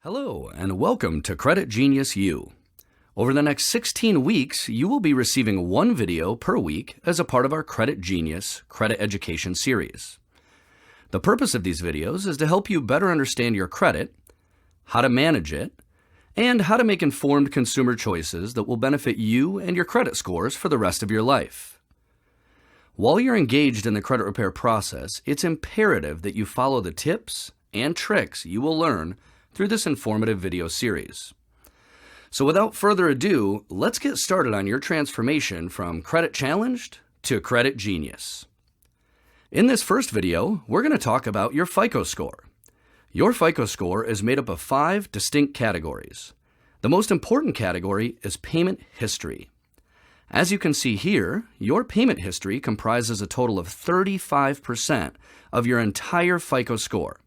Hello, and welcome to Credit Genius U. Over the next 16 weeks, you will be receiving one video per week as a part of our Credit Genius Credit Education series. The purpose of these videos is to help you better understand your credit, how to manage it, and how to make informed consumer choices that will benefit you and your credit scores for the rest of your life. While you're engaged in the credit repair process, it's imperative that you follow the tips and tricks you will learn through this informative video series. So without further ado, let's get started on your transformation from credit challenged to credit genius. In this first video, we're going to talk about your FICO score. Your FICO score is made up of 5 distinct categories. The most important category is payment history. As you can see here, your payment history comprises a total of 35% of your entire FICO score.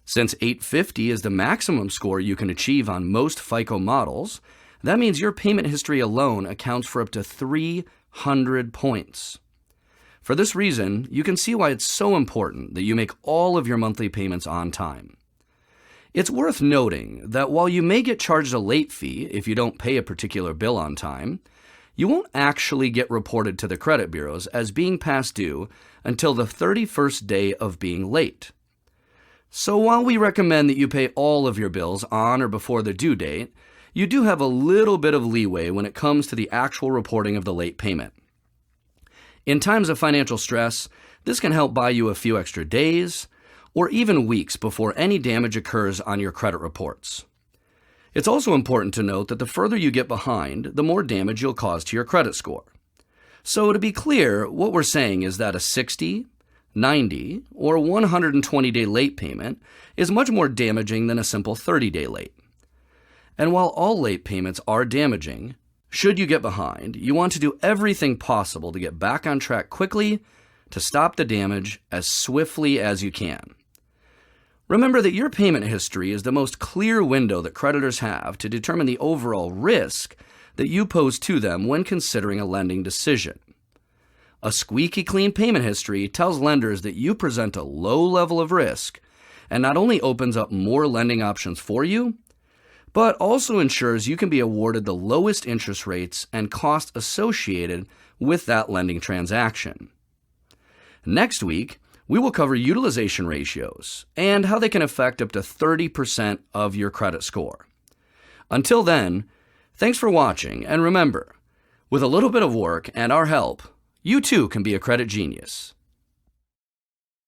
Since 850 is the maximum score you can achieve on most FICO models, that means your payment history alone accounts for up to 300 points. For this reason, you can see why it's so important that you make all of your monthly payments on time. It's worth noting that while you may get charged a late fee if you don't pay a particular bill on time, you won't actually get reported to the credit bureaus as being past due until the 31st day of being late. So while we recommend that you pay all of your bills on or before the due date, you do have a little bit of leeway when it comes to the actual reporting of the late payment. In times of financial stress, this can help buy you a few extra days or even weeks before any damage occurs on your credit reports. It's also important to note that the further you get behind, the more damage you'll cause to your credit score. So to be clear, what we're saying is that a 60, 90, or 120-day late payment is much more damaging than a simple 30-day late. And while all late payments are damaging, should you get behind, you want to do everything possible to get back on track quickly to stop the damage as swiftly as you can. Remember that your payment history is the most clear window that creditors have to determine the overall risk that you pose to them when considering a lending decision. A squeaky clean payment history tells lenders that you present a low level of risk and not only opens up more lending options for you, but also ensures you can be awarded the lowest interest rates and costs associated with that lending transaction. Next week, we will cover utilization ratios and how they can affect up to 30% of your credit score. Until then, thanks for watching, and remember, with a little bit of work and our help, you too can be a credit genius.